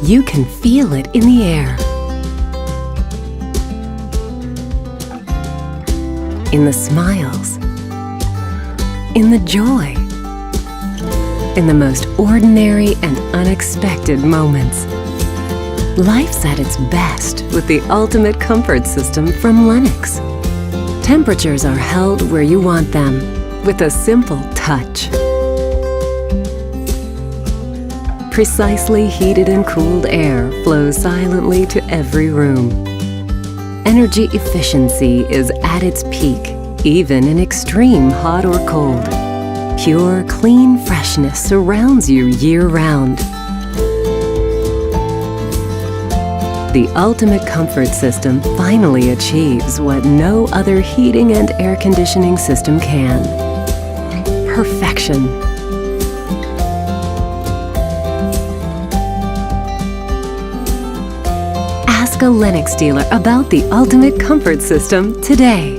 You can feel it in the air, in the smiles, in the joy, in the most ordinary and unexpected moments. Life's at its best with the ultimate comfort system from Lennox. Temperatures are held where you want them with a simple touch. Precisely heated and cooled air flows silently to every room. Energy efficiency is at its peak, even in extreme hot or cold. Pure, clean freshness surrounds you year-round. The ultimate comfort system finally achieves what no other heating and air conditioning system can: perfection. Ask a Lennox dealer about the ultimate comfort system today.